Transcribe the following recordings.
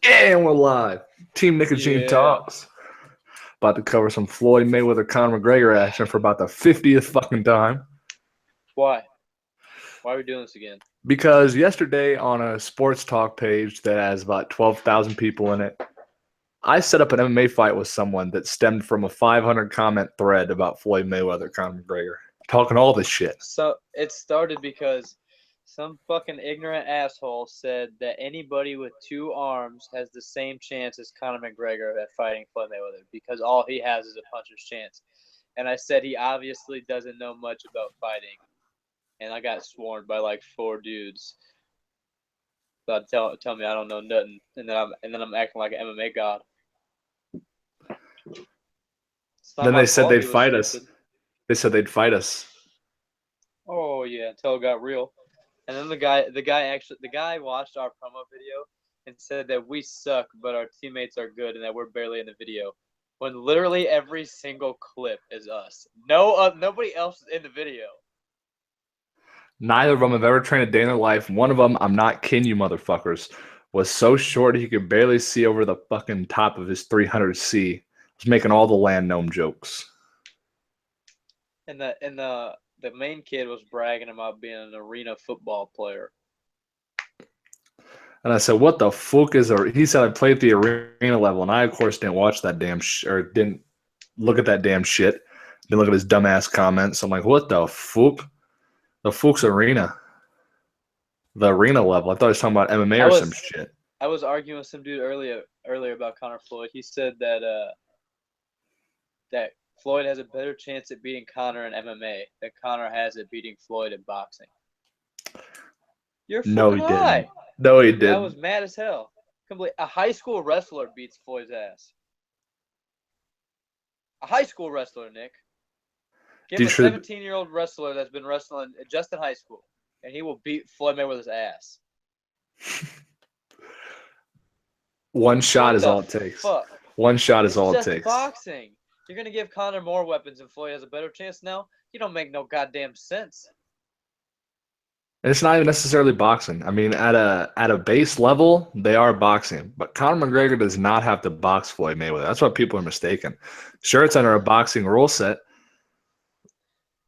And we're live. Team Nicotine Yeah. Talks. About to cover some Floyd Mayweather Conor McGregor action for about the 50th fucking time. Why? Why are we doing this again? Because yesterday on a sports talk page that has about 12,000 people in it, I set up an MMA fight with someone that stemmed from a 500 comment thread about Floyd Mayweather Conor McGregor. Talking all this shit. So it started because some fucking ignorant asshole said that anybody with two arms has the same chance as Conor McGregor at fighting Floyd Mayweather because all he has is a puncher's chance. And I said he obviously doesn't know much about fighting. And I got sworn by like 4 dudes. About tell me I don't know nothing, and then I'm acting like an MMA god. It's not Then my they said fault they'd he was fight us. stupid. They said they'd fight us. Oh yeah, until it got real. And then the guy watched our promo video and said that we suck, but our teammates are good, and that we're barely in the video. When literally every single clip is us. Nobody else is in the video. Neither of them have ever trained a day in their life. One of them, I'm not kidding you motherfuckers, was so short he could barely see over the fucking top of his 300C. Was making all the land gnome jokes. And the main kid was bragging about being an arena football player. And I said, what the fuck is a... He said I played at the arena level, and I, of course, didn't watch that damn or didn't look at that damn shit. Didn't look at his dumbass comments. I'm like, what the fuck? The fuck's arena? The arena level. I thought he was talking about MMA or some shit. I was arguing with some dude earlier about Conor Floyd. He said that that Floyd has a better chance at beating Conor in MMA than Conor has at beating Floyd in boxing. You're fucking high. No, he I didn't. was mad as hell. A high school wrestler beats Floyd's ass. A high school wrestler, Nick. Give a 17-year-old wrestler that's been wrestling just in high school, and he will beat Floyd Mayweather's ass. One shot is all it takes. One shot is all it takes. Boxing. You're going to give Conor more weapons and Floyd has a better chance now? You don't make no goddamn sense. And it's not even necessarily boxing. I mean, at a base level, they are boxing. But Conor McGregor does not have to box Floyd Mayweather. That's what people are mistaken. Sure, it's under a boxing rule set.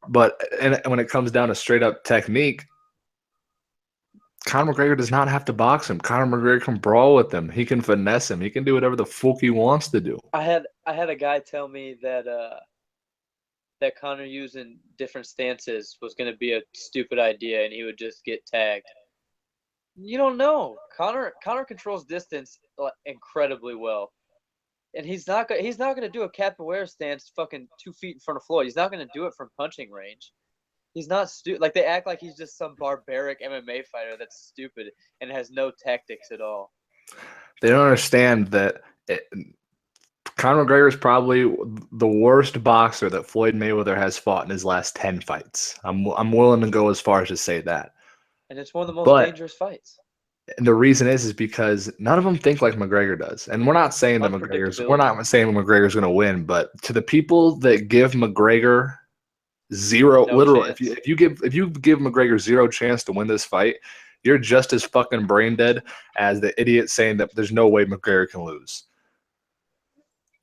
But when it comes down to straight-up technique, Conor McGregor does not have to box him. Conor McGregor can brawl with him. He can finesse him. He can do whatever the fuck he wants to do. I had a guy tell me that that Conor using different stances was going to be a stupid idea and he would just get tagged. You don't know. Conor controls distance incredibly well. And he's not going to do a capoeira stance fucking 2 feet in front of Floyd. He's not going to do it from punching range. He's not stupid. Like, they act like he's just some barbaric MMA fighter that's stupid and has no tactics at all. They don't understand that Conor McGregor is probably the worst boxer that Floyd Mayweather has fought in his last 10 fights. I'm willing to go as far as to say that. And it's one of the most dangerous fights. And the reason is because none of them think like McGregor does. And we're not saying that McGregor's going to win, but to the people that give McGregor if you give McGregor zero chance to win this fight, you're just as fucking brain dead as the idiot saying that there's no way McGregor can lose.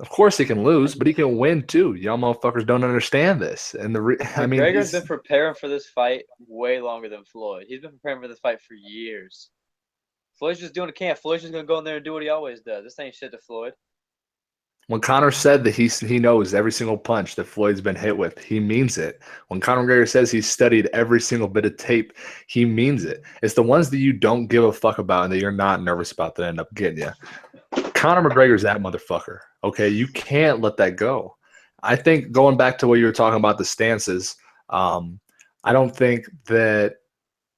Of course he can lose, but he can win too. Y'all motherfuckers don't understand this. And McGregor's been preparing for this fight way longer than Floyd. He's been preparing for this fight for years. Floyd's just doing a camp. Floyd's just gonna go in there and do what he always does. This ain't shit to Floyd. When Conor said that he knows every single punch that Floyd's been hit with, he means it. When Conor McGregor says he's studied every single bit of tape, he means it. It's the ones that you don't give a fuck about and that you're not nervous about that end up getting you. Conor McGregor's that motherfucker. Okay, you can't let that go. I think going back to what you were talking about, the stances, I don't think that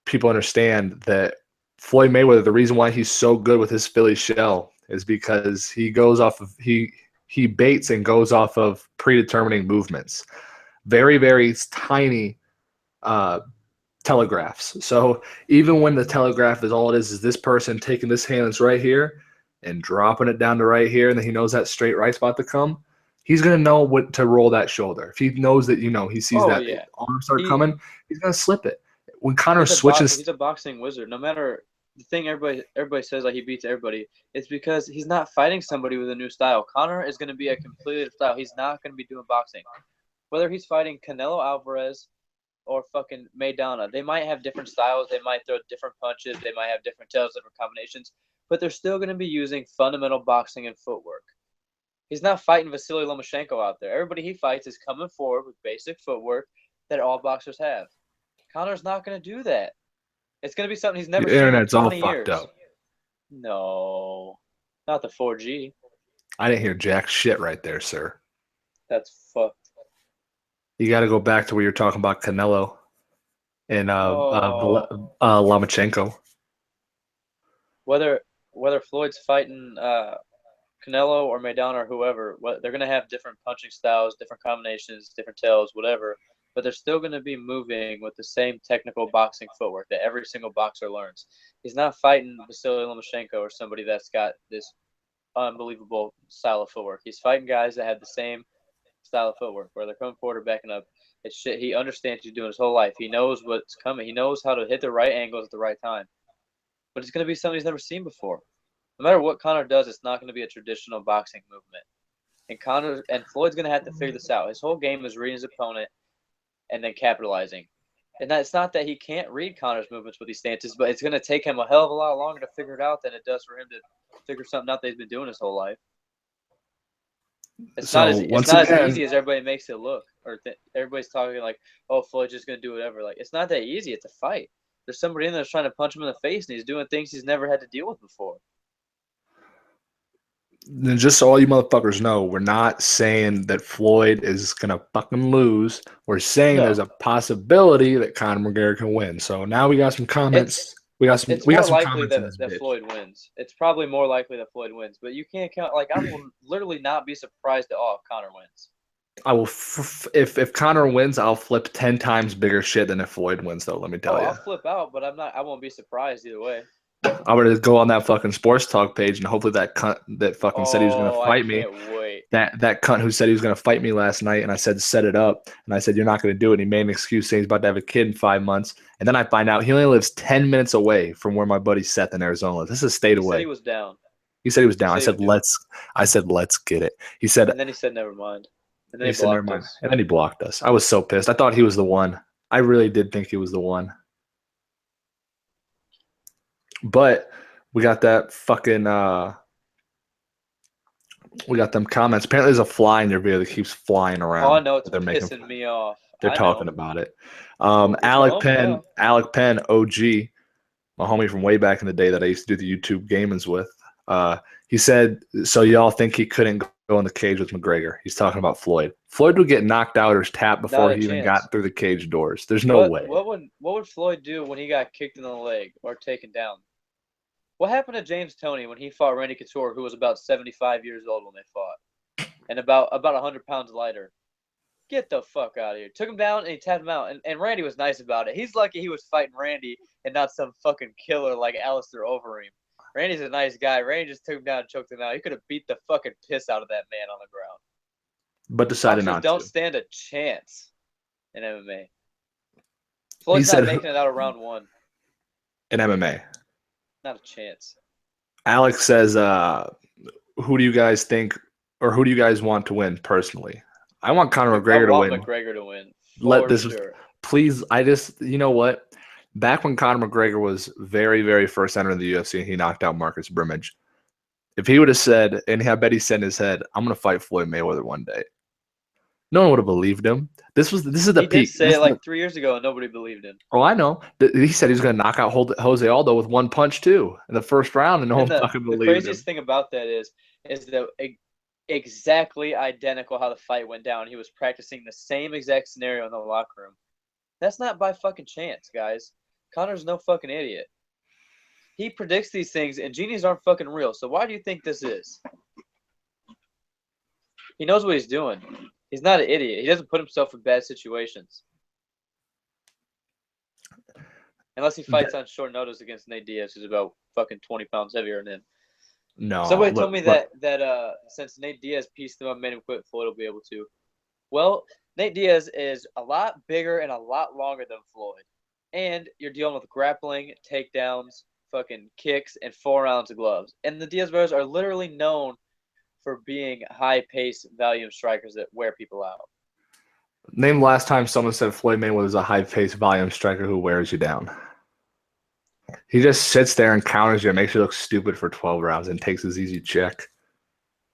people understand that Floyd Mayweather, the reason why he's so good with his Philly shell is because he goes off of he baits and goes off of predetermining movements. Very, very tiny telegraphs. So even when the telegraph is all it is this person taking this hand that's right here and dropping it down to right here, and then he knows that straight right spot to come, he's going to know what to roll that shoulder. If he knows that, he sees arm start coming, he's going to slip it. When Conor switches... He's a boxing wizard. No matter the thing everybody says like he beats everybody. It's because he's not fighting somebody with a new style. Conor is going to be a completely different style. He's not going to be doing boxing. Whether he's fighting Canelo Alvarez or fucking Maidana, they might have different styles. They might throw different punches. They might have different tails, different combinations. But they're still going to be using fundamental boxing and footwork. He's not fighting Vasily Lomachenko out there. Everybody he fights is coming forward with basic footwork that all boxers have. Conor's not going to do that. It's going to be something he's never The seen in internet's all 20 fucked years. up. No, not the 4G. I didn't hear jack shit right there, sir. That's fucked. You got to go back to where you're talking about Canelo and Lomachenko. Whether Floyd's fighting Canelo or Maidana or whoever, they're going to have different punching styles, different combinations, different tails, whatever. But they're still going to be moving with the same technical boxing footwork that every single boxer learns. He's not fighting Vasily Lomachenko or somebody that's got this unbelievable style of footwork. He's fighting guys that have the same style of footwork, where they're coming forward or backing up. It's shit he understands he's doing his whole life. He knows what's coming. He knows how to hit the right angles at the right time. But it's going to be something he's never seen before. No matter what Conor does, it's not going to be a traditional boxing movement. And Floyd's going to have to figure this out. His whole game is reading his opponent and then capitalizing. And it's not that he can't read Conor's movements with these stances, but it's going to take him a hell of a lot longer to figure it out than it does for him to figure something out that he's been doing his whole life. It's not as easy as everybody makes it look. Or everybody's talking like, oh, Floyd's just going to do whatever. Like, it's not that easy. It's a fight. There's somebody in there that's trying to punch him in the face, and he's doing things he's never had to deal with before. Then just so all you motherfuckers know, we're not saying that Floyd is gonna fucking lose. We're saying there's a possibility that Conor McGregor can win. So now we got some comments. It's more likely that Floyd wins. It's probably more likely that Floyd wins, but you can't count. Like, I will literally not be surprised at all if Conor wins. I will. If Conor wins, I'll flip 10 times bigger shit than if Floyd wins. Though, let me tell you. I'll flip out, but I won't be surprised either way. I'm gonna go on that fucking sports talk page and hopefully that cunt that fucking said he was gonna fight me. Wait. That cunt who said he was gonna fight me last night, and I said set it up, and I said you're not gonna do it. And he made an excuse saying he's about to have a kid in 5 months, and then I find out he only lives 10 minutes away from where my buddy Seth in Arizona lives. This is a state away. He said he was down. He said he was down. I said let's get it. He said, and then he said never mind. And then he said never mind. And then he blocked us. I was so pissed. I thought he was the one. I really did think he was the one. But we got that fucking we got them comments. Apparently there's a fly in your video that keeps flying around. Oh, I know, it's pissing me off. They're talking about it. Alec Penn, OG, my homie from way back in the day that I used to do the YouTube gamings with. He said, so y'all think he couldn't go in the cage with McGregor? He's talking about Floyd. Floyd would get knocked out or tapped before he even got through the cage doors. There's no way. What would Floyd do when he got kicked in the leg or taken down? What happened to James Toney when he fought Randy Couture, who was about 75 years old when they fought, and about 100 pounds lighter? Get the fuck out of here. Took him down and he tapped him out, and Randy was nice about it. He's lucky he was fighting Randy and not some fucking killer like Alistair Overeem. Randy's a nice guy. Randy just took him down and choked him out. He could have beat the fucking piss out of that man on the ground. But decided not to. Don't stand a chance in MMA. Floyd's not making it out of round one. In MMA. Not a chance. Alex says, who do you guys think, or who do you guys want to win personally? I want Conor McGregor to win. I want McGregor to win. Please, you know what? Back when Conor McGregor was very, very first entering the UFC, he knocked out Marcus Brimage. If he would have said, and I bet he said in his head, I'm going to fight Floyd Mayweather one day, no one would have believed him. This is the peak. He did say it like 3 years ago, and nobody believed him. Oh, I know. He said he was going to knock out Jose Aldo with one punch too in the first round, and no one fucking believed him. The craziest thing about that is that exactly identical how the fight went down. He was practicing the same exact scenario in the locker room. That's not by fucking chance, guys. Conor's no fucking idiot. He predicts these things, and genies aren't fucking real. So why do you think this is? He knows what he's doing. He's not an idiot. He doesn't put himself in bad situations. Unless he fights on short notice against Nate Diaz, who's about fucking 20 pounds heavier than him. No. Somebody told me that since Nate Diaz pieced him up, made him quit, Floyd will be able to. Well, Nate Diaz is a lot bigger and a lot longer than Floyd. And you're dealing with grappling, takedowns, fucking kicks, and 4 ounce gloves. And the Diaz brothers are literally known for being high-paced volume strikers that wear people out. Name last time someone said Floyd Mayweather is a high-paced volume striker who wears you down. He just sits there and counters you and makes you look stupid for 12 rounds and takes his easy check.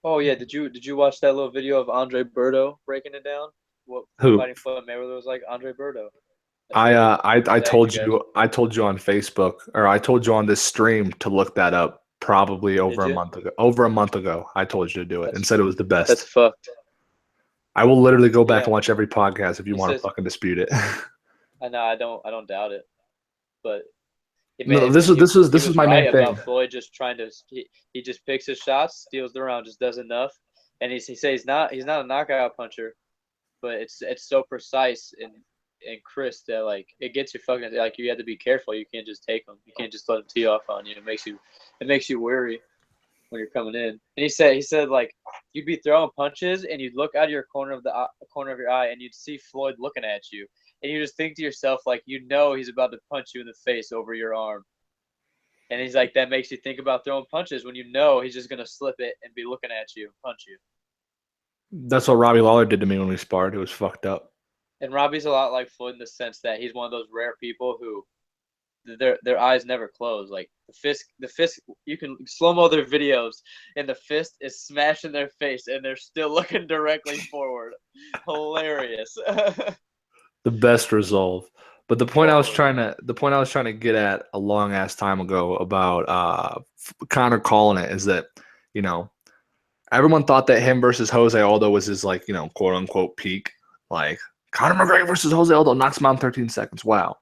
Oh yeah, did you watch that little video of Andre Berto breaking it down? What Who? fighting Floyd Mayweather was like? Andre Berto. I told you on Facebook, or I told you on this stream to look that up probably over a month ago. Over a month ago, I told you to do it and said it was the best. That's fucked. I will literally go back and watch every podcast if you want to fucking dispute it. I know, I don't doubt it, but this is my main thing. About Floyd just trying to he just picks his shots, steals the round, just does enough, and he says he's not a knockout puncher, but it's so precise and crisp that like it gets you fucking like you have to be careful. You can't just take them. You can't just let them tee off on you. It makes you wary when you're coming in. And he said like you'd be throwing punches and you'd look out of your corner of your eye and you'd see Floyd looking at you. And you just think to yourself, like, he's about to punch you in the face over your arm. And he's like, that makes you think about throwing punches when you know he's just going to slip it and be looking at you and punch you. That's what Robbie Lawler did to me when we sparred. It was fucked up. And Robbie's a lot like Floyd in the sense that he's one of those rare people who their eyes never close. Like, the fist, you can slow-mo their videos, and the fist is smashing their face, and they're still looking directly forward. Hilarious. The best resolve. But the point I was trying to get at a long ass time ago about Conor calling it is that, you know, everyone thought that him versus Jose Aldo was his, like, you know, quote unquote peak. Like, Conor McGregor versus Jose Aldo knocks him out in 13 seconds. Wow.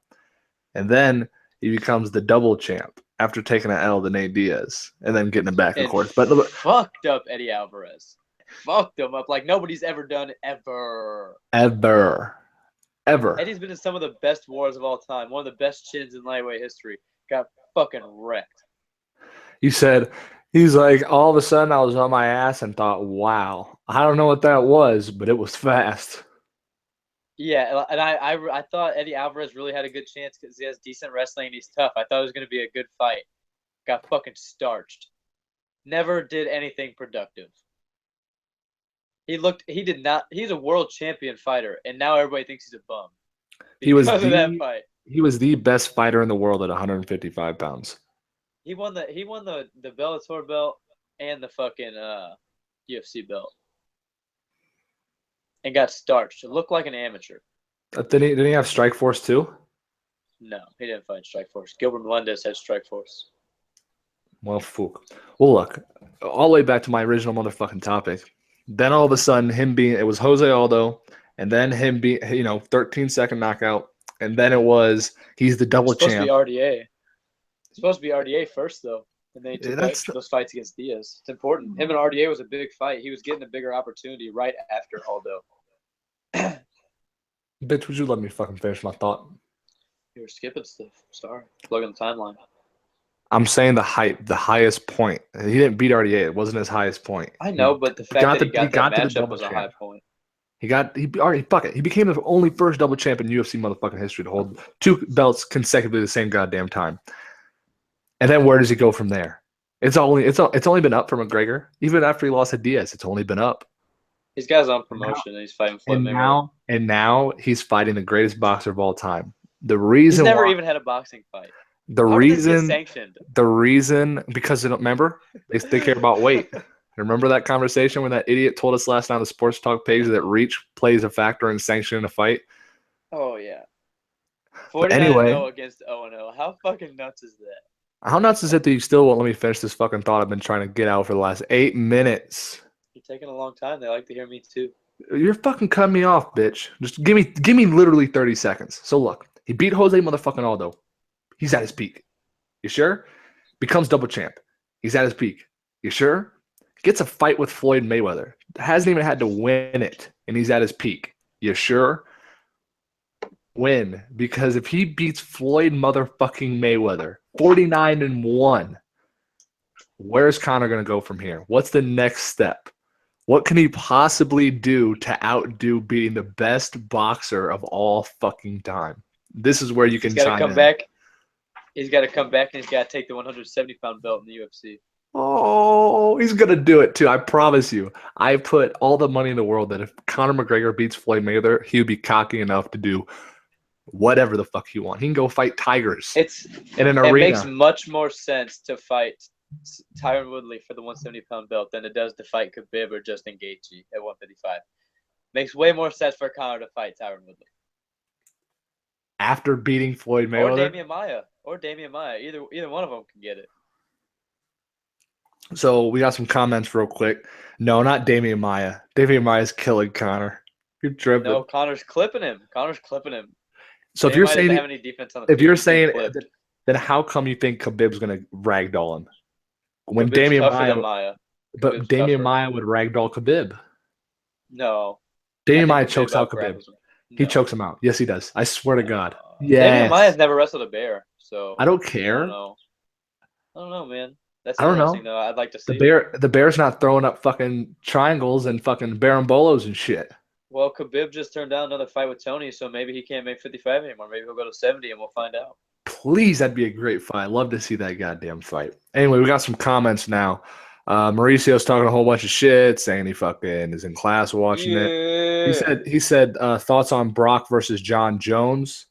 And then he becomes the double champ after taking an L to Nate Diaz and then getting it back, of course. But fucked up Eddie Alvarez. Fucked him up like nobody's ever done ever. Eddie's been in some of the best wars of all time. One of the best chins in lightweight history. Got fucking wrecked. You said, he's like, all of a sudden I was on my ass and thought, wow, I don't know what that was, but it was fast. Yeah, and I thought Eddie Alvarez really had a good chance because he has decent wrestling and he's tough. I thought it was going to be a good fight. Got fucking starched. Never did anything productive. He's a world champion fighter, and now everybody thinks he's a bum. He was the best fighter in the world at 155 pounds. He won the Bellator belt and the fucking UFC belt. And got starched. It looked like an amateur. Didn't he have Strikeforce too? No, he didn't fight Strikeforce. Gilbert Melendez had Strikeforce. Well, fuck. Well, look, all the way back to my original motherfucking topic. Then all of a sudden, it was Jose Aldo, and then him being, 13-second knockout, and then he's the double champ. It's supposed to be RDA first, though, and then he took those fights against Diaz. It's important. Him and RDA was a big fight. He was getting a bigger opportunity right after Aldo. Bitch, would you let me fucking finish my thought? You were skipping stuff. Sorry. Look at the timeline. I'm saying the highest point. He didn't beat RDA. It wasn't his highest point. I know, but the fact that he got that matchup was a high point. He became the only first double champ in UFC motherfucking history to hold 2 belts consecutively the same goddamn time. And then where does he go from there? It's only been up for McGregor. Even after he lost to Diaz, it's only been up. He's got his own promotion, and he's fighting Floyd Mayweather. And now he's fighting the greatest boxer of all time. He's never even had a boxing fight. The reason, because they don't remember, they care about weight. Remember that conversation when that idiot told us last night on the Sports Talk page that reach plays a factor in sanctioning a fight? Oh, yeah. 49-0 against 0-0. How fucking nuts is that? How nuts is it that you still won't let me finish this fucking thought I've been trying to get out for the last 8 minutes? You're taking a long time. They like to hear me too. You're fucking cutting me off, bitch. Just give me literally 30 seconds. So look, he beat Jose motherfucking Aldo. He's at his peak. You sure? Becomes double champ. He's at his peak. You sure? Gets a fight with Floyd Mayweather. Hasn't even had to win it, and he's at his peak. You sure? Win. Because if he beats Floyd motherfucking Mayweather, 49-1, where's Conor going to go from here? What's the next step? What can he possibly do to outdo beating the best boxer of all fucking time? This is where you can come back. He's got to come back and he's got to take the 170-pound belt in the UFC. Oh, he's gonna do it too. I promise you. I put all the money in the world that if Conor McGregor beats Floyd Mayweather, he would be cocky enough to do whatever the fuck he wants. He can go fight tigers in an It makes arena. much more sense to fight Tyron Woodley for the 170-pound belt than it does to fight Khabib or Justin Gaethje at 155. Makes way more sense for Conor to fight Tyron Woodley. After beating Floyd Or Mayweather. Damian Maia. Either one of them can get it. So we got some comments real quick. No, not Damian Maia. Damian Maia's killing Conor. You're driven. No, Conor's clipping him. So if Damian you're Maia doesn't saying have any defense on the if feet, you're he's getting saying clipped. then how come you think Khabib's gonna ragdoll him? When Khabib's Damian tougher Maia, than Maia. but Khabib's Damian tougher. Maia would ragdoll Khabib. No. Damian I Maia think chokes Khabib out Khabib. outgrapples him. He No. chokes him out. Yes, he does. I swear to God. Damian Maia's Yes. never wrestled a bear, so I don't I care. don't know, man. That's I don't know. interesting, though. I'd like to see. The bear's not throwing up fucking triangles and fucking barambolos and shit. Well, Khabib just turned down another fight with Tony, so maybe he can't make 55 anymore. Maybe he'll go to 70, and we'll find out. Please, that'd be a great fight. I'd love to see that goddamn fight. Anyway, we got some comments now. Mauricio's talking a whole bunch of shit, saying he fucking is in class watching it. He said thoughts on Brock versus John Jones.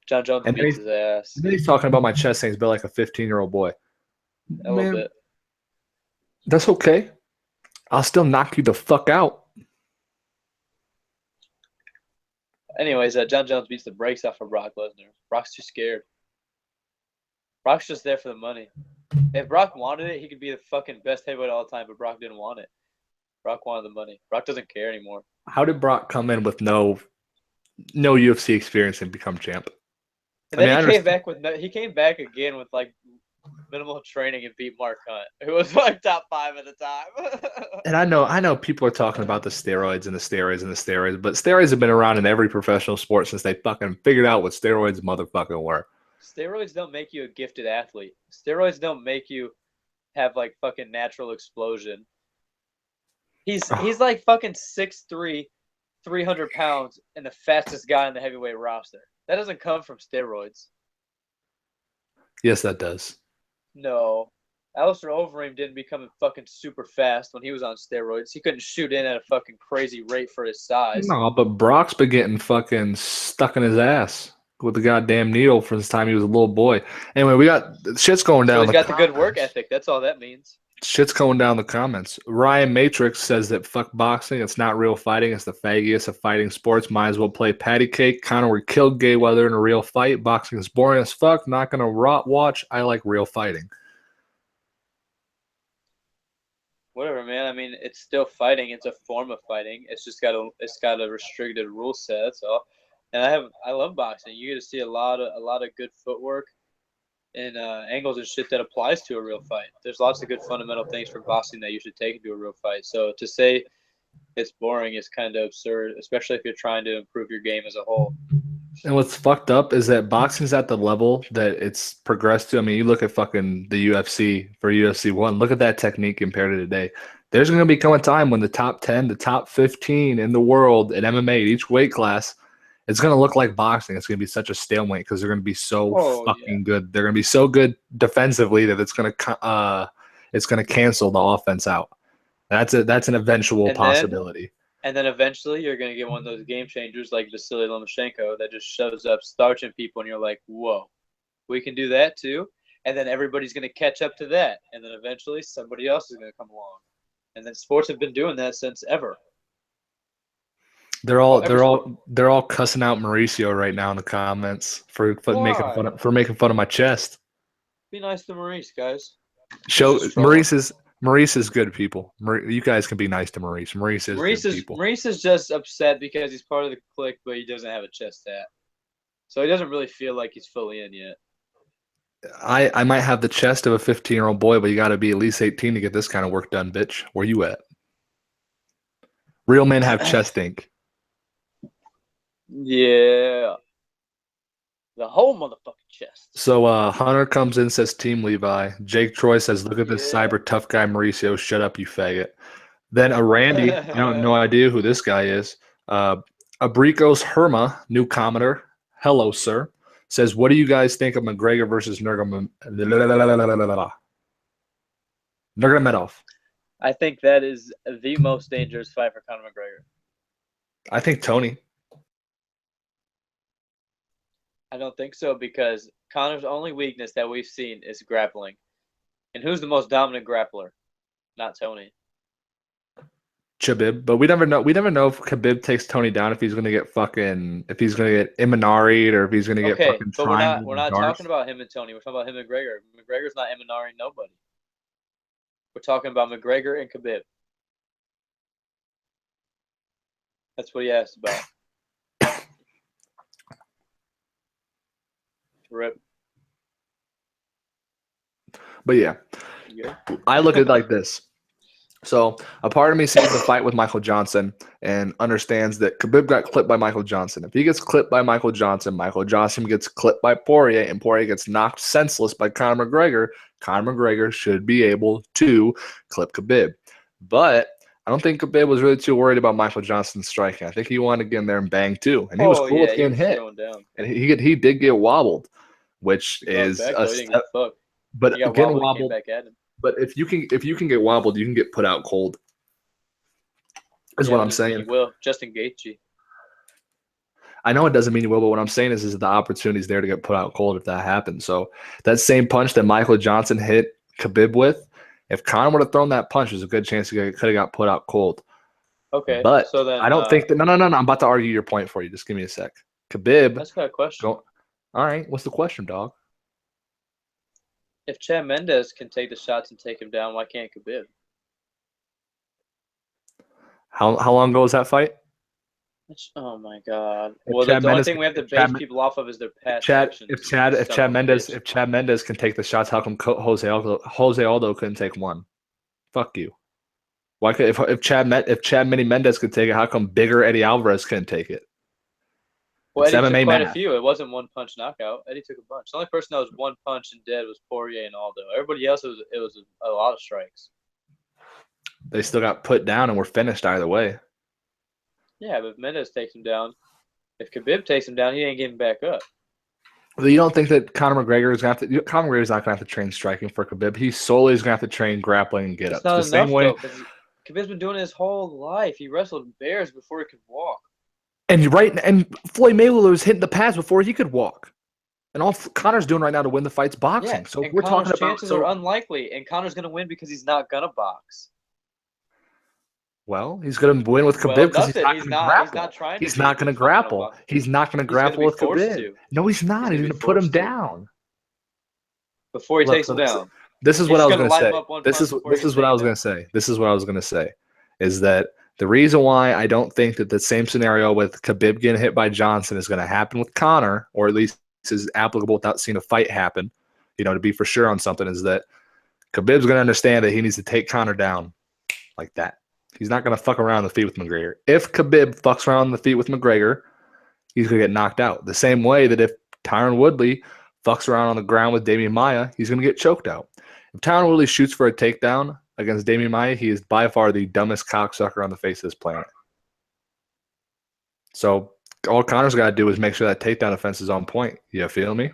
John Jones And then beats his ass. And then he's talking about my chest saying he's built like a 15-year-old boy. A little bit. That's okay. I'll still knock you the fuck out. Anyways, John Jones beats the brakes off of Brock Lesnar. Brock's too scared. Brock's just there for the money. If Brock wanted it, he could be the fucking best heavyweight of all time, but Brock didn't want it. Brock wanted the money. Brock doesn't care anymore. How did Brock come in with no UFC experience and become champ? And then he came back again with like minimal training and beat Mark Hunt, who was like top 5 at the time. And I know people are talking about the steroids, but steroids have been around in every professional sport since they fucking figured out what steroids motherfucking were. Steroids don't make you a gifted athlete. Steroids don't make you have like fucking natural explosion. He's like fucking 6'3", 300 pounds, and the fastest guy on the heavyweight roster. That doesn't come from steroids. Yes, that does. No. Alistair Overeem didn't become fucking super fast when he was on steroids. He couldn't shoot in at a fucking crazy rate for his size. No, but Brock's been getting fucking stuck in his ass with the goddamn needle from the time he was a little boy. Anyway, we got shit's going down. So he's got the good work ethic. That's all that means. Shit's going down the comments. Ryan Matrix says that fuck boxing. It's not real fighting. It's the faggiest of fighting sports. Might as well play patty cake. Conor would kill Mayweather in a real fight. Boxing is boring as fuck. Not gonna watch. I like real fighting. Whatever, man. I mean, it's still fighting. It's a form of fighting. It's got a restricted rule set. That's all. And I love boxing. You get to see a lot of good footwork and angles and shit that applies to a real fight. There's lots of good fundamental things for boxing that you should take into a real fight. So to say it's boring is kind of absurd, especially if you're trying to improve your game as a whole. And what's fucked up is that boxing's at the level that it's progressed to. I mean, you look at fucking the UFC for UFC 1. Look at that technique compared to today. There's going to become a time when the top 10, the top 15 in the world at MMA, at each weight class, it's going to look like boxing. It's going to be such a stalemate because they're going to be so fucking good. They're going to be so good defensively that it's going to cancel the offense out. That's an eventual possibility. And then eventually you're going to get one of those game changers like Vasily Lomachenko that just shows up starching people, and you're like, whoa, we can do that too. And then everybody's going to catch up to that. And then eventually somebody else is going to come along. And then sports have been doing that since ever. They're all cussing out Mauricio right now in the comments for making fun of my chest. Be nice to Maurice, guys. Maurice is good people. You guys can be nice to Maurice. Maurice is good people. Maurice is just upset because he's part of the clique, but he doesn't have a chest tat. So he doesn't really feel like he's fully in yet. I might have the chest of a 15-year-old boy, but you got to be at least 18 to get this kind of work done, bitch. Where you at? Real men have chest ink. Yeah. The whole motherfucking chest. So Hunter comes in, says Team Levi. Jake Troy says, look at this cyber tough guy Mauricio. Shut up, you faggot. Then a Randy, I have no idea who this guy is. Abricos Herma, new commenter. Hello, sir. says, what do you guys think of McGregor versus Nurmagomedov? I think that is the most dangerous fight for Conor McGregor. I think Tony. I don't think so because Conor's only weakness that we've seen is grappling. And who's the most dominant grappler? Not Tony. Khabib, but we never know. We never know if Khabib takes Tony down, if he's gonna get Imanari'd or if he's gonna get Okay, fucking but triangled. we're not talking about him and Tony. We're talking about him and McGregor. McGregor's not Imanari nobody. We're talking about McGregor and Khabib. That's what he asked about. Rip. But yeah, I look at it like this. So a part of me sees the fight with Michael Johnson and understands that Khabib got clipped by Michael Johnson. If he gets clipped by Michael Johnson gets clipped by Poirier, and Poirier gets knocked senseless by Conor McGregor, Conor McGregor should be able to clip Khabib. But I don't think Khabib was really too worried about Michael Johnson striking. I think he wanted to get in there and bang too. And he was cool with getting hit. And he did get wobbled, which is a step. But getting wobbled. But if you can get wobbled, you can get put out cold. Is what I'm saying. You will, Justin Gaethje. I know it doesn't mean you will, but what I'm saying is the opportunity is there to get put out cold if that happens. So that same punch that Michael Johnson hit Khabib with, if Conor would have thrown that punch, there's a good chance he could have got put out cold. Okay, but so then I don't think that. No. I'm about to argue your point for you. Just give me a sec. Khabib. That's not a question. All right, what's the question, dog? If Chad Mendes can take the shots and take him down, why can't Khabib? How long ago was that fight? Oh my God! Well, the only thing we have to base people off of is their past actions. If Chad Mendes can take the shots, how come Jose Aldo couldn't take one? Fuck you. Why could if Chad Mendes could take it, how come bigger Eddie Alvarez couldn't take it? Well, Eddie took quite a few. It wasn't one punch knockout. Eddie took a bunch. The only person that was one punch and dead was Poirier and Aldo. Everybody else it was a lot of strikes. They still got put down and were finished either way. Yeah, but if Mendes takes him down, if Khabib takes him down, he ain't getting back up. Well, you don't think that Conor McGregor is going to have to? Conor McGregor is not going to have to train striking for Khabib. He solely is going to have to train grappling and get up. Not the same way. Khabib's been doing it his whole life. He wrestled bears before he could walk. And Floyd Mayweather was hitting the pads before he could walk. And all Conor's doing right now to win the fight's boxing. Yeah, so and we're Conor's talking about chances are unlikely, and Conor's going to win because he's not going to box. Well, he's going to win with Khabib because he's not going to grapple. He's not going to grapple. He's not going to grapple with Khabib. No, he's not. He's going to put him down before he takes him down. This is what I was going to say. This is what I was going to say. This is what I was going to say. Is that the reason why I don't think that the same scenario with Khabib getting hit by Johnson is going to happen with Conor, or at least is applicable without seeing a fight happen, to be for sure on something, is that Khabib's going to understand that he needs to take Conor down like that. He's not going to fuck around on the feet with McGregor. If Khabib fucks around on the feet with McGregor, he's going to get knocked out. The same way that if Tyron Woodley fucks around on the ground with Damian Maia, he's going to get choked out. If Tyron Woodley shoots for a takedown against Damian Maia, he is by far the dumbest cocksucker on the face of this planet. So all Conor's got to do is make sure that takedown offense is on point. You feel me?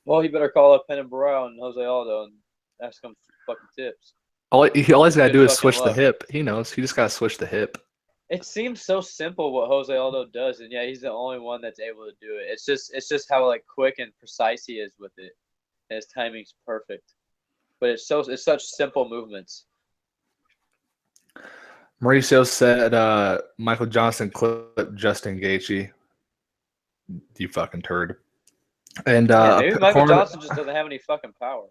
Well, he better call up Penn Barrow and Jose Aldo and ask them for fucking tips. All he's got to do is switch the hip. He knows. He just got to switch the hip. It seems so simple what Jose Aldo does, and yeah, he's the only one that's able to do it. It's just how quick and precise he is with it, and his timing's perfect. But it's such simple movements. Mauricio said Michael Johnson clipped Justin Gaethje. You fucking turd. And maybe Michael Johnson just doesn't have any fucking power.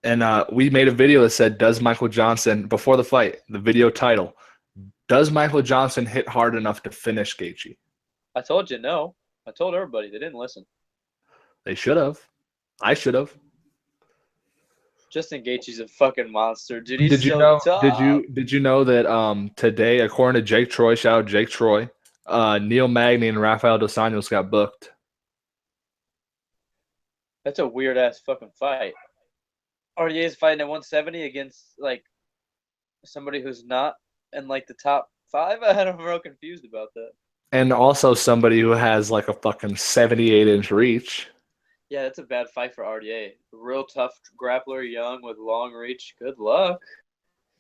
And we made a video that said, does Michael Johnson, before the fight, the video title, does Michael Johnson hit hard enough to finish Gaethje? I told you no. I told everybody. They didn't listen. They should have. I should have. Justin Gaethje's a fucking monster, dude. He's tough. Did you know that today, according to Jake Troy, shout out Jake Troy, Neil Magny and Rafael Dos Anjos got booked? That's a weird ass fucking fight. RDA's fighting at 170 against somebody who's not in the top 5. I'm real confused about that. And also somebody who has like a fucking 78-inch reach. Yeah, that's a bad fight for RDA. Real tough grappler, young with long reach. Good luck.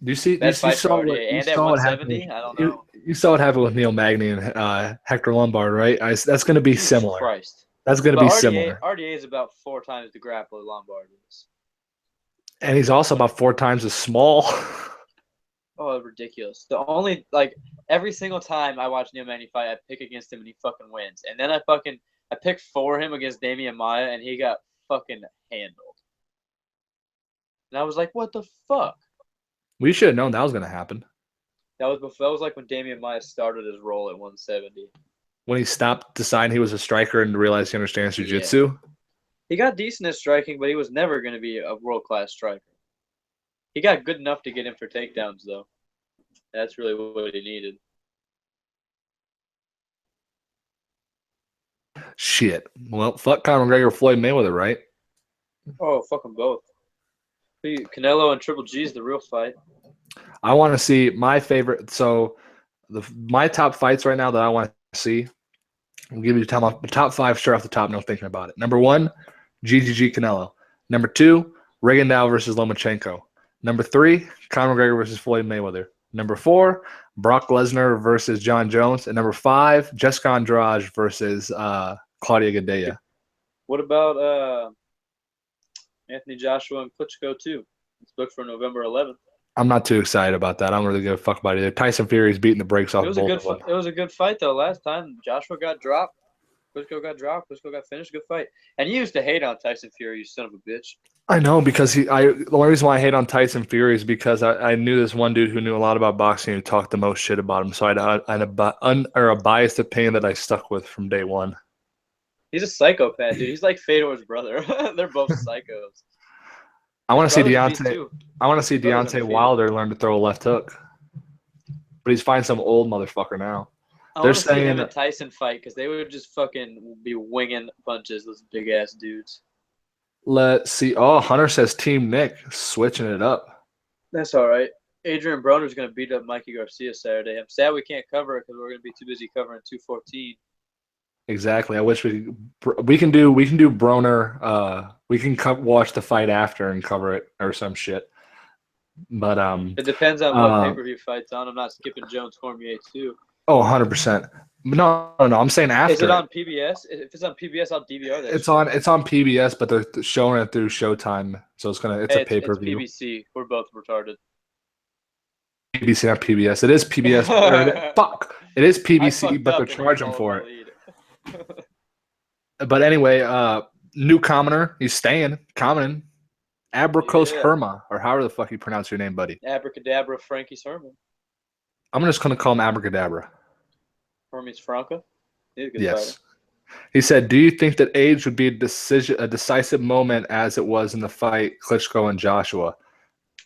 You Bad fight for saw what RDA. you And at saw what happened 170, with, I don't you, know. you saw what happened with Neil Magny and Hector Lombard, right? That's going to be Jesus similar. Christ. That's going to But be RDA similar. RDA is about 4 times the grappler Lombard is. And he's also about 4 times as small. Oh, ridiculous. The only every single time I watch Neil Magny fight, I pick against him and he fucking wins. And then I picked for him against Damian Maia and he got fucking handled. And I was like, what the fuck? We should have known that was going to happen. That was like when Damian Maia started his role at 170. When he stopped deciding he was a striker and realized he understands Yeah. jiu-jitsu. He got decent at striking, but he was never going to be a world-class striker. He got good enough to get in for takedowns, though. That's really what he needed. Shit. Well, fuck Conor McGregor, Floyd Mayweather, right? Oh, fuck them both. Canelo and Triple G is the real fight. I want to see my favorite. So, my top fights right now that I want to see. I'll give you the top 5 straight off the top. No thinking about it. Number 1, GGG Canelo. Number 2, Rigondeaux versus Lomachenko. Number 3, Conor McGregor versus Floyd Mayweather. Number 4, Brock Lesnar versus John Jones. And number 5, Jessica Andrade versus Claudia Gadelha. What about Anthony Joshua and Klitschko too? It's booked for November 11th. I'm not too excited about that. I don't really give a fuck about either. Tyson Fury's beating the brakes off both of them. It was a good fight though. Last time Joshua got dropped, Klitschko got dropped, Klitschko got finished. Good fight. And you used to hate on Tyson Fury, you son of a bitch. I know because the only reason why I hate on Tyson Fury is because I knew this one dude who knew a lot about boxing who talked the most shit about him. So I had a biased opinion that I stuck with from day one. He's a psychopath, dude. He's like Fedor's brother. They're both psychos. I want to see Deontay. I want to see Deontay Wilder learn to throw a left hook, but he's fighting some old motherfucker now. I want to see him and Tyson fight because they would just fucking be winging punches. Those big ass dudes. Let's see. Oh, Hunter says Team Nick switching it up. That's all right. Adrian Broner's gonna beat up Mikey Garcia Saturday. I'm sad we can't cover it because we're gonna be too busy covering 214. Exactly. I wish we can do Broner. We can watch the fight after and cover it or some shit. But it depends on what pay-per-view fight's on. I'm not skipping Jones Cormier too. Oh, 100%. No. I'm saying after. Is it on PBS? If it's on PBS, I'll DVR that. It's on PBS, but they're showing it through Showtime, so it's a pay-per-view. It's PBC. We're both retarded. PBC, not PBS. It is PBS. Fuck. It is PBC, but they're charging for it. But anyway, new commoner. He's staying. Common. Abracos Herma, or however the fuck you pronounce your name, buddy. Abracadabra Frankie Herman. I'm just going to call him Abracadabra. Hermes Franca? Yes. He said, do you think that age would be a decisive moment as it was in the fight Klitschko and Joshua?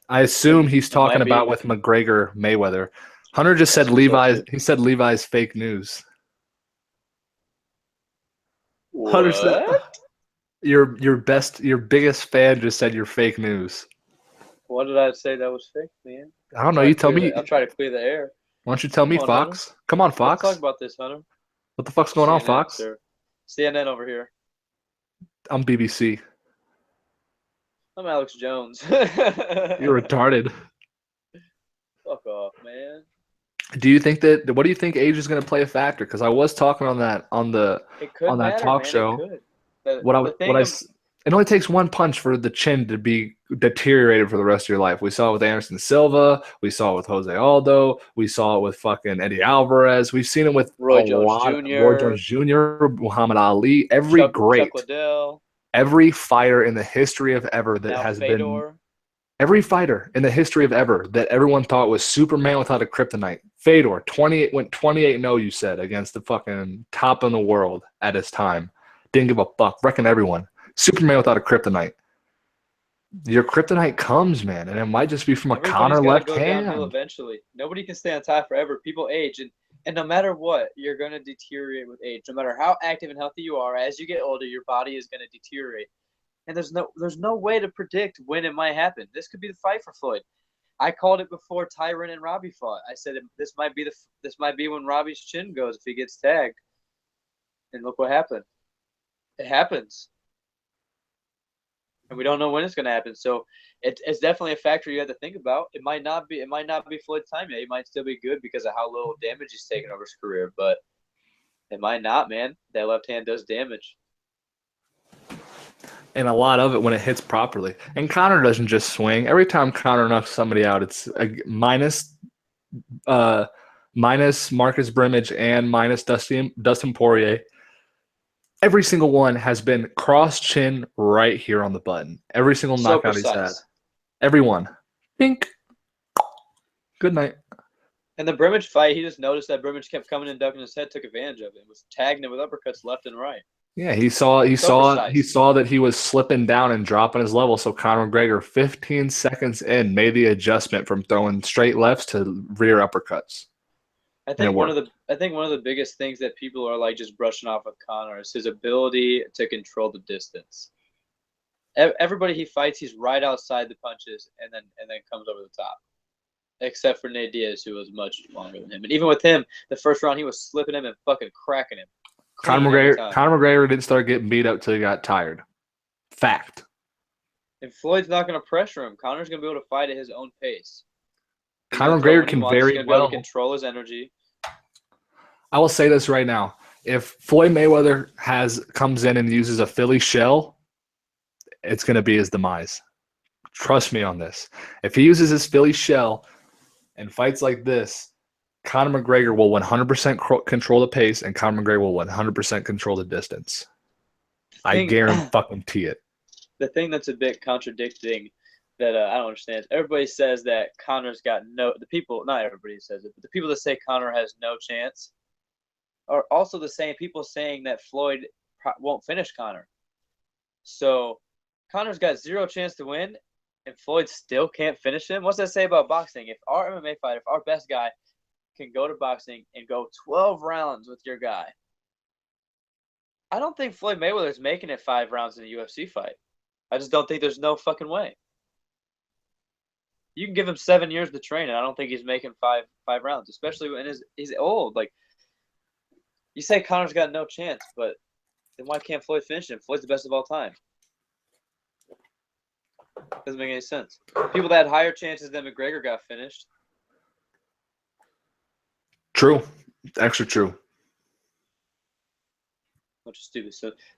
I assume he's talking about with McGregor Mayweather. Hunter just said Levi's fake news. What? Hunter said, your biggest fan just said you're fake news. What did I say that was fake, man? I don't know. You tell me. I'll try to clear the air. Why don't you tell me, Fox? Hunter. Come on, Fox. Let's talk about this, Hunter. What the fuck's going on, Fox? Sir. CNN over here. I'm BBC. I'm Alex Jones. You're retarded. Fuck off, man. What do you think age is going to play a factor? Because I was talking on that talk show. It only takes one punch for the chin to be deteriorated for the rest of your life. We saw it with Anderson Silva. We saw it with Jose Aldo. We saw it with fucking Eddie Alvarez. We've seen it with Roy Jones Jr., Muhammad Ali. Every fighter in the history of ever that has been – every fighter in the history of ever that everyone thought was Superman without a kryptonite. Fedor, went 28-0, you said, against the fucking top in the world at his time. Didn't give a fuck. Wrecking everyone. Superman without a kryptonite. Your kryptonite comes, man, and it might just be from a Conor left hand. Eventually, nobody can stay on top forever. People age, and no matter what, you're going to deteriorate with age. No matter how active and healthy you are, as you get older, your body is going to deteriorate. And there's no way to predict when it might happen. This could be the fight for Floyd. I called it before Tyron and Robbie fought. I said this might be when Robbie's chin goes if he gets tagged. And look what happened. It happens. And we don't know when it's going to happen. So it's definitely a factor you have to think about. It might not be Floyd's time yet. He might still be good because of how little damage he's taken over his career, but it might not, man. That left hand does damage. And a lot of it when it hits properly. And Conor doesn't just swing. Every time Conor knocks somebody out, it's minus Marcus Brimage and minus Dustin Poirier. Every single one has been cross chin right here on the button. Every single knockout he's had. Every one. Pink. Good night. In the Brimage fight, he just noticed that Brimage kept coming and ducking his head, took advantage of it, and was tagging him with uppercuts left and right. Yeah, he saw that he was slipping down and dropping his level. So Conor McGregor, 15 seconds in, made the adjustment from throwing straight lefts to rear uppercuts. I think one of the biggest things that people are like just brushing off with Conor is his ability to control the distance. Everybody he fights, he's right outside the punches and then comes over the top. Except for Nate Diaz, who was much longer than him. And even with him, the first round he was slipping him and fucking cracking him. Conor McGregor didn't start getting beat up till he got tired. Fact. And Floyd's not going to pressure him. Conor's going to be able to fight at his own pace. Conor McGregor can very well be able to control his energy. I will say this right now. If Floyd Mayweather comes in and uses a Philly shell, it's going to be his demise. Trust me on this. If he uses his Philly shell and fights like this, Conor McGregor will 100% control the pace, and Conor McGregor will 100% control the distance. I guarantee it. The thing that's a bit contradicting that I don't understand. Everybody says that Conor's got not everybody says it, but the people that say Conor has no chance are also the same people saying that Floyd won't finish Conor. So Conor's got zero chance to win, and Floyd still can't finish him. What's that say about boxing? If our MMA fighter, if our best guy can go to boxing and go 12 rounds with your guy, I don't think Floyd Mayweather is making it 5 rounds in a UFC fight. I just don't think there's no fucking way. You can give him 7 years to train, and I don't think he's making five rounds, especially when he's old. Like, you say Conor's got no chance, but then why can't Floyd finish him? Floyd's the best of all time. Doesn't make any sense. People that had higher chances than McGregor got finished. True. Actually true.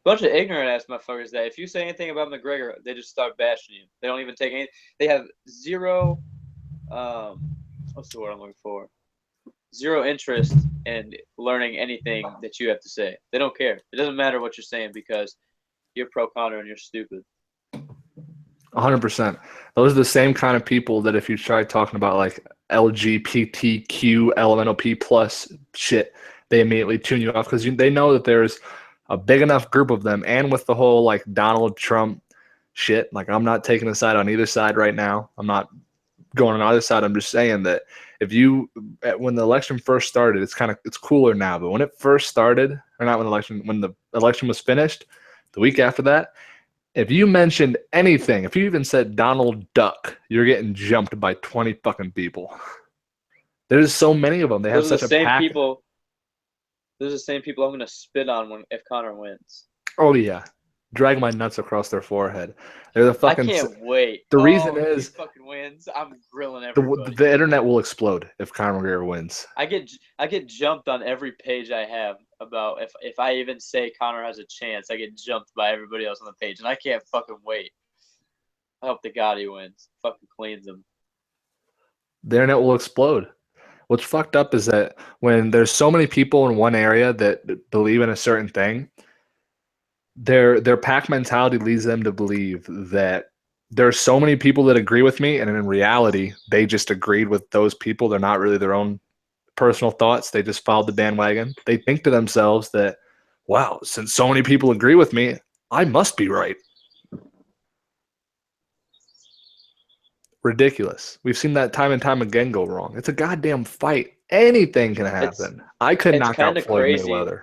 Bunch of ignorant ass motherfuckers that if you say anything about McGregor, they just start bashing you. They don't even take any. They have zero. What's the word I'm looking for? Zero interest in learning anything that you have to say. They don't care. It doesn't matter what you're saying because you're pro Conor and you're stupid. 100%. Those are the same kind of people that if you try talking about like LGBTQ, LMNOP plus shit, they immediately tune you off because they know that there's a big enough group of them. And with the whole like Donald Trump shit, like I'm not taking a side on either side right now. I'm not going on either side. I'm just saying that when the election first started, it's cooler now. But when it first started, or not when the election was finished, the week after that, if you mentioned anything, if you even said Donald Duck, you're getting jumped by 20 fucking people. There's so many of them. They have such a pack. Those are the same people I'm going to spit on if Conor wins. Oh, yeah. Drag my nuts across their forehead. They're the fucking. I can't wait. The reason is. If he fucking wins, I'm grilling everybody. The internet will explode if Conor McGregor wins. I get jumped on every page I have about if I even say Conor has a chance, I get jumped by everybody else on the page, and I can't fucking wait. I hope to God he wins. Fucking cleans him. The internet will explode. What's fucked up is that when there's so many people in one area that believe in a certain thing, their pack mentality leads them to believe that there's so many people that agree with me, and in reality, they just agreed with those people. They're not really their own personal thoughts. They just followed the bandwagon. They think to themselves that, wow, since so many people agree with me, I must be right. Ridiculous. We've seen that time and time again go wrong. It's a goddamn fight. Anything can happen. I could knock out Floyd Mayweather.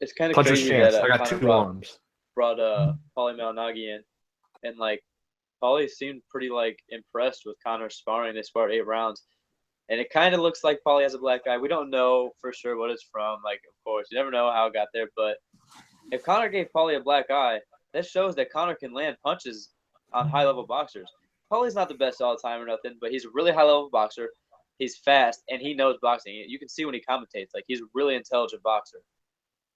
It's kind of Puncher's crazy chance. that I got two arms. Brought Paulie Malignaggi in, and like Paulie seemed pretty like impressed with Connor's sparring. They sparred 8 rounds, and it kind of looks like Paulie has a black eye. We don't know for sure what it's from. Like, of course, you never know how it got there. But if Connor gave Paulie a black eye, that shows that Connor can land punches on high level boxers. Paulie's not the best all the time or nothing, but he's a really high level boxer. He's fast and he knows boxing. You can see when he commentates, like he's a really intelligent boxer.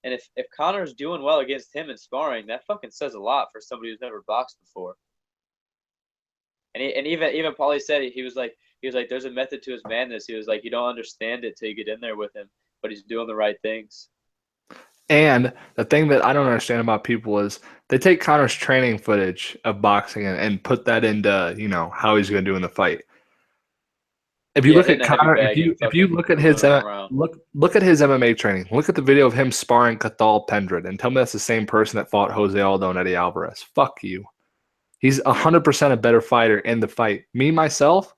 And if Connor's doing well against him in sparring, that fucking says a lot for somebody who's never boxed before. And even Paulie said he was like there's a method to his madness. He was like, you don't understand it till you get in there with him, but he's doing the right things. And the thing that I don't understand about people is they take Connor's training footage of boxing and put that into, you know, how he's going to do in the fight. If you look at Connor, if you look at his look at his MMA training, look at the video of him sparring Cathal Pendred, and tell me that's the same person that fought Jose Aldo and Eddie Alvarez. Fuck you. He's 100% a better fighter in the fight. Me myself,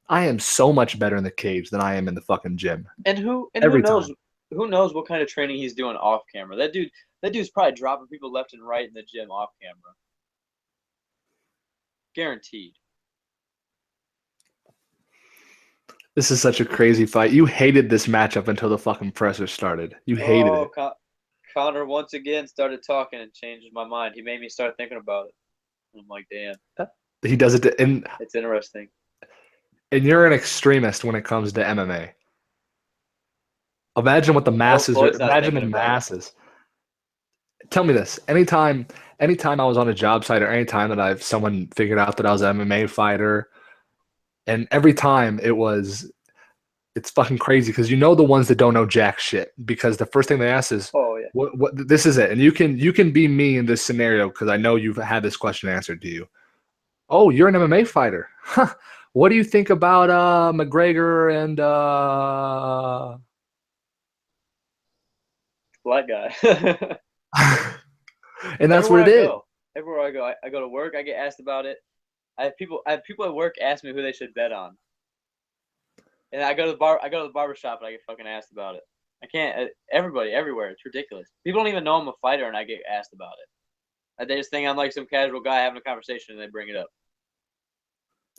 I am so much better in the cage than I am in the fucking gym. And who knows? Who knows what kind of training he's doing off camera? That dude's probably dropping people left and right in the gym off camera. Guaranteed. This is such a crazy fight. You hated this matchup until the fucking presser started. You hated it. Conor once again started talking and changed my mind. He made me start thinking about it. I'm like, damn. He does it, and it's interesting. And you're an extremist when it comes to MMA. Imagine what the masses are. Imagine the masses. Tell me this. Anytime I was on a job site or anytime that someone figured out that I was an MMA fighter, and every time it's fucking crazy because you know the ones that don't know jack shit because the first thing they ask is, oh yeah, what this is it, and you can be me in this scenario because I know you've had this question answered to you. Oh, you're an MMA fighter. Huh. What do you think about McGregor and black guy? And that's what it is. Everywhere I go, I go to work. I get asked about it. I have people at work ask me who they should bet on. And I go to the barber shop and I get fucking asked about it. I can't. Everybody, everywhere. It's ridiculous. People don't even know I'm a fighter and I get asked about it. They just think I'm like some casual guy having a conversation and they bring it up.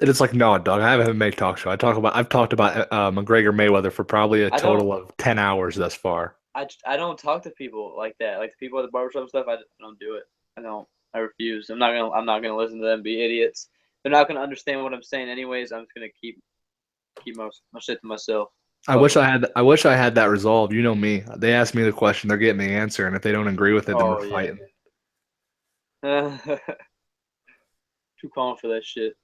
And it's like, no, dog. I have an MMA talk show. I've talked about McGregor Mayweather for probably a total of 10 hours thus far. I don't talk to people like that. Like the people at the barbershop and stuff. I don't do it. I don't. I refuse. I'm not gonna listen to them be idiots. They're not gonna understand what I'm saying anyways. I'm just gonna keep my shit to myself. I wish I had that resolved. You know me. They ask me the question, they're getting the answer, and if they don't agree with it, then we're fighting. Too calm for that shit.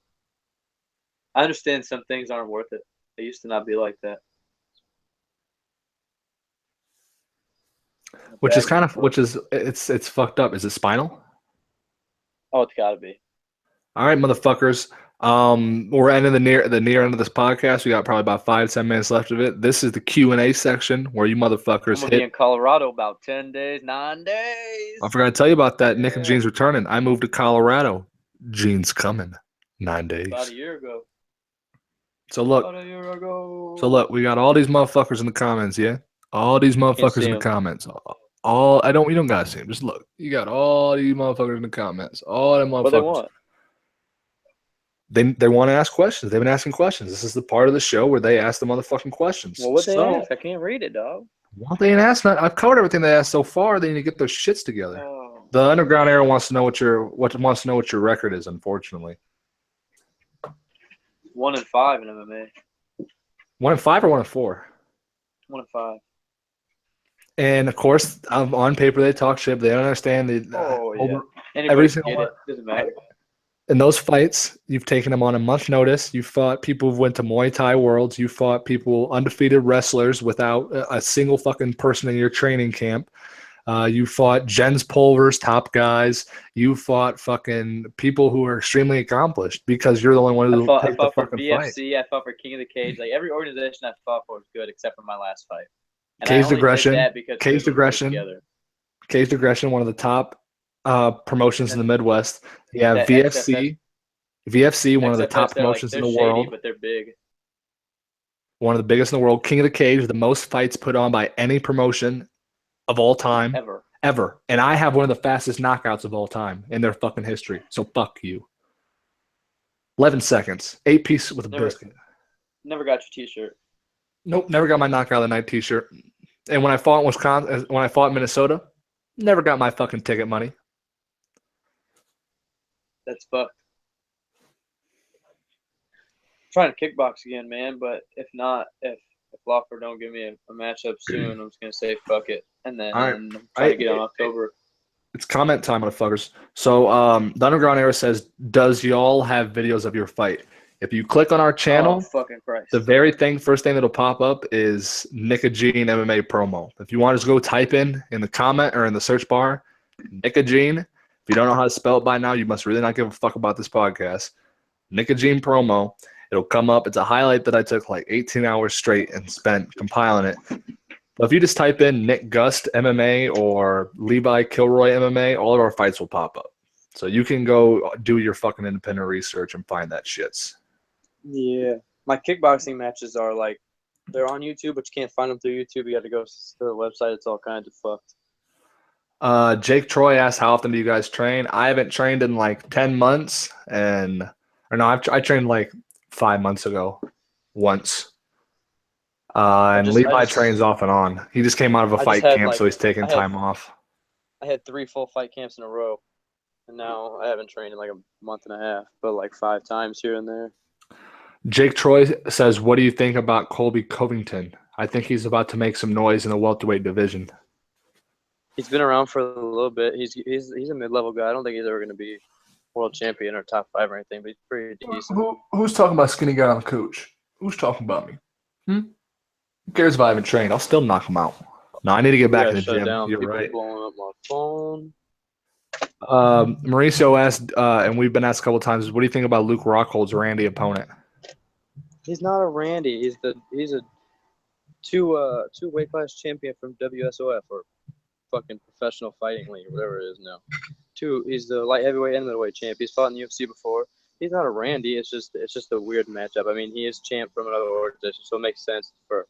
I understand some things aren't worth it. They used to not be like that. It's fucked up. Is it spinal? Oh, it's gotta be. All right, motherfuckers. We're ending the near end of this podcast. We got probably about 5-10 minutes left of it. This is the Q&A section where you motherfuckers I'm gonna be in Colorado about 9 days. I forgot to tell you about that. Nick and Gene's returning. I moved to Colorado. Gene's coming. 9 days. About a year ago. So look, we got all these motherfuckers in the comments, yeah? All these motherfuckers in the comments. You don't gotta see them. Just look. You got all these motherfuckers in the comments. All them motherfuckers. What they want? They want to ask questions. They've been asking questions. This is the part of the show where they ask the motherfucking questions. Well, what they ask? I can't read it, dog. Well, they ain't asked that. I've covered everything they asked so far. They need to get their shits together. Oh. The Underground Era wants to know what your record is, unfortunately. 1-5 in MMA. 1-5 or 1-4? 1-5. And of course, on paper they talk shit, but they don't understand every single one. Doesn't matter. In those fights, you've taken them on a month's notice. You fought people who went to Muay Thai Worlds. You fought people, undefeated wrestlers without a single fucking person in your training camp. You fought Jens Pulver's top guys. You fought fucking people who are extremely accomplished because you're the only one who I fought for BFC. I fought for King of the Cage. Like every organization I fought for was good except for my last fight. And Caged Aggression, one of the top promotions in the Midwest. Yeah, VFC, one of the top promotions in the world. But they're big. One of the biggest in the world. King of the Cage, the most fights put on by any promotion of all time. Ever. And I have one of the fastest knockouts of all time in their fucking history. So fuck you. 11 seconds. 8-piece with a biscuit. Never got your T-shirt. Nope, never got my knockout of the night T-shirt. And when I fought in Wisconsin, when I fought in Minnesota, never got my fucking ticket money. That's fucked. Trying to kickbox again, man. But if not, if Lawford don't give me a matchup soon, I'm just gonna say fuck it, and then I'm trying to get on October. It's comment time, motherfuckers. So, the Underground Era says, "Does y'all have videos of your fight?" If you click on our channel, fucking Christ, the first thing that'll pop up is Nicogene MMA promo. If you want to just go type in the comment or in the search bar, Nicogene. If you don't know how to spell it by now, you must really not give a fuck about this podcast. Nicogene promo. It'll come up. It's a highlight that I took like 18 hours straight and spent compiling it. But if you just type in Nick Gust MMA or Levi Kilroy MMA, all of our fights will pop up. So you can go do your fucking independent research and find that shits. Yeah. My kickboxing matches are like, they're on YouTube, but you can't find them through YouTube. You got to go to the website. It's all kinds of fucked. Jake Troy asked, how often do you guys train? I haven't trained in like 10 months. I trained like 5 months ago once. And Levi trains off and on. He just came out of a fight camp, so he's taking time off. I had 3 full fight camps in a row. And now I haven't trained in like a month and a half, but like 5 times here and there. Jake Troy says, what do you think about Colby Covington? I think he's about to make some noise in the welterweight division. He's been around for a little bit. He's a mid-level guy. I don't think he's ever going to be world champion or top 5 or anything, but he's pretty decent. Who's talking about skinny guy on the couch? Who's talking about me? Who cares if I haven't trained? I'll still knock him out. No, I need to get back in the gym. You're right. Blowing up my phone. Mauricio asked, and we've been asked a couple of times, what do you think about Luke Rockhold's Randy opponent? He's not a Randy. He's a two weight class champion from WSOF or fucking professional fighting league or whatever it is now. He's the light heavyweight and middleweight champ. He's fought in the UFC before. He's not a Randy. It's just a weird matchup. I mean, he is champ from another organization, so it makes sense for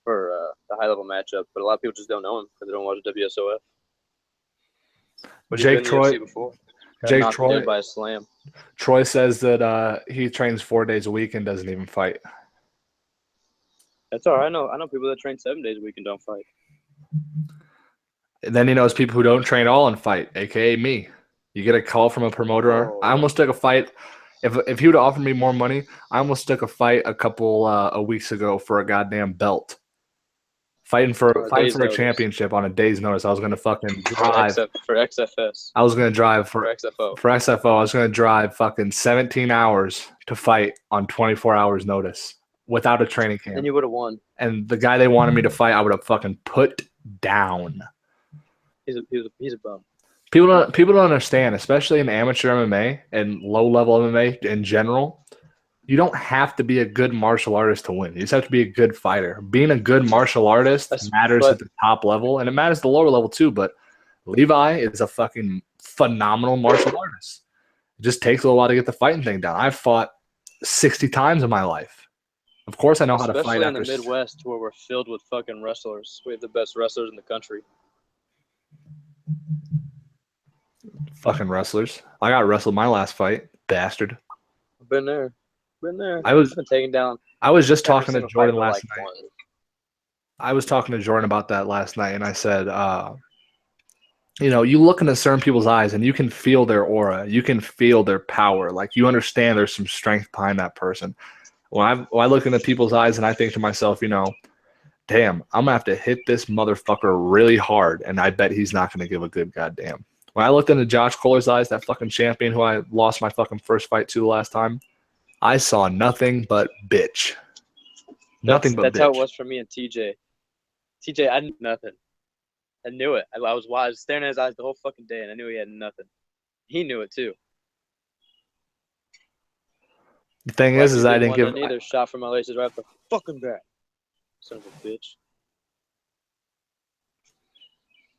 the high level matchup. But a lot of people just don't know him because they don't watch WSOF. But Jake Troy by a slam. Troy says that he trains 4 days a week and doesn't even fight. That's all right. I know people that train 7 days a week and don't fight. And then he knows people who don't train at all and fight, aka me. You get a call from a promoter. I almost took a fight. If he would have offered me more money, I almost took a fight a couple of weeks ago for a goddamn belt. Fighting for a championship on a day's notice. I was going to fucking drive. For XFS. I was going to drive for XFO. For XFO, I was going to drive fucking 17 hours to fight on 24 hours notice without a training camp. And you would have won. And the guy they wanted me to fight, I would have fucking put down. He's a bum. People don't understand, especially in amateur MMA and low-level MMA in general, you don't have to be a good martial artist to win. You just have to be a good fighter. Being a good martial artist matters at the top level, and it matters at the lower level too, but Levi is a fucking phenomenal martial artist. It just takes a little while to get the fighting thing down. I've fought 60 times in my life. Of course I know how to fight. Especially in the Midwest where we're filled with fucking wrestlers. We have the best wrestlers in the country. Fucking wrestlers. I got wrestled my last fight, bastard. I've been there. I was been taken down. I was just talking to Jordan last night. I was talking to Jordan about that last night, and I said, you look into certain people's eyes, and you can feel their aura. You can feel their power. Like, you understand there's some strength behind that person. When I look into people's eyes, and I think to myself, damn, I'm going to have to hit this motherfucker really hard, and I bet he's not going to give a good goddamn. When I looked into Josh Kohler's eyes, that fucking champion who I lost my fucking first fight to the last time, I saw nothing but bitch. Nothing but bitch. That's how it was for me and TJ. TJ, I knew nothing. I knew it. I was staring at his eyes the whole fucking day, and I knew he had nothing. He knew it too. The thing is I didn't give either shot from my laces right off the fucking back. Son of a bitch.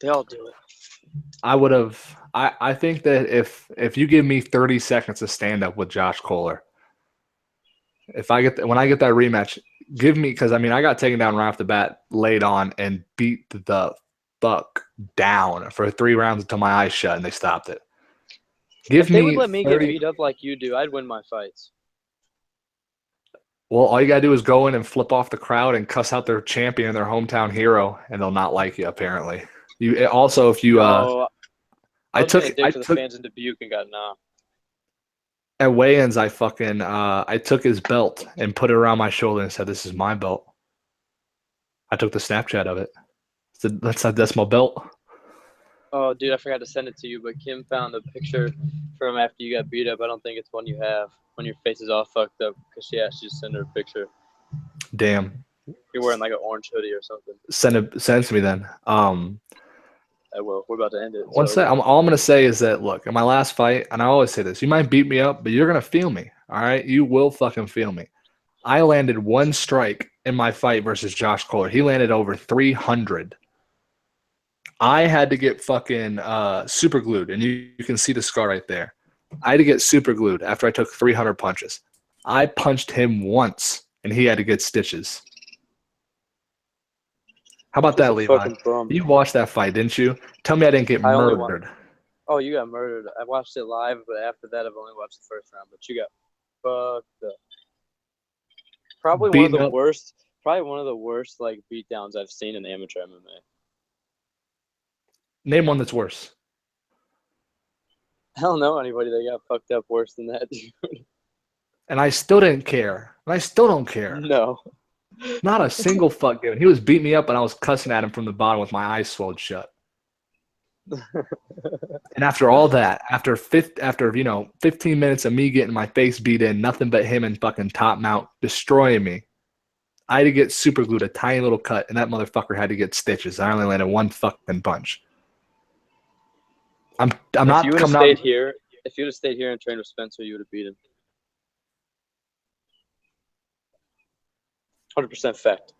They all do it. I would have. I think that if you give me 30 seconds to stand up with Josh Kohler, when I get that rematch, give me, because I got taken down right off the bat, laid on, and beat the fuck down for 3 rounds until my eyes shut and they stopped it. Give If they would me let me 30. get beat up like you do, I'd win my fights. Well, all you gotta do is go in and flip off the crowd and cuss out their champion, their hometown hero, and they'll not like you. Apparently, you also if you No, I I was being a took dick I to the took fans in Dubuque and got knocked. at weigh-ins I fucking I took his belt and put it around my shoulder and said, "This is my belt." I took the Snapchat of it. Said, that's my belt. Oh, dude, I forgot to send it to you, but Kim found a picture from after you got beat up. I don't think it's one you have when your face is all fucked up because she asked you to send her a picture. Damn. You're wearing like an orange hoodie or something. Send it to me then. I will. We're about to end it. All I'm gonna say is that look, in my last fight, and I always say this, you might beat me up, but you're gonna feel me. All right, you will fucking feel me. I landed one strike in my fight versus Josh Kohler. He landed over 300. I had to get fucking super glued, and you can see the scar right there. I had to get super glued after I took 300 punches. I punched him once, and he had to get stitches. How about that, Levi? You watched that fight, didn't you? Tell me I didn't get murdered. Oh, you got murdered. I watched it live, but after that, I've only watched the first round. But you got fucked up. Probably one of the worst like beatdowns I've seen in amateur MMA. Name one that's worse. I don't know anybody that got fucked up worse than that, dude. And I still didn't care. And I still don't care. No. Not a single fuck given. He was beating me up, and I was cussing at him from the bottom with my eyes swelled shut. And after all that, after 15 minutes of me getting my face beat in, nothing but him and fucking top mount destroying me, I had to get super glued, a tiny little cut, and that motherfucker had to get stitches. I only landed one fucking punch. I'm not coming out. If you would have stayed here and trained with Spencer, you would have beat him. 100% fact.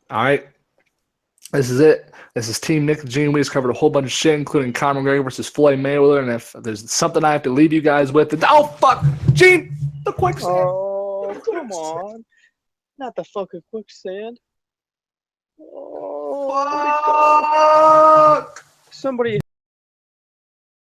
All right. This is it. This is Team Nick and Gene. We just covered a whole bunch of shit, including Conor McGregor versus Floyd Mayweather. And if there's something I have to leave you guys with, oh, fuck. Gene, the quicksand. Oh, come on. Not the fucking quicksand. Oh, fuck. somebody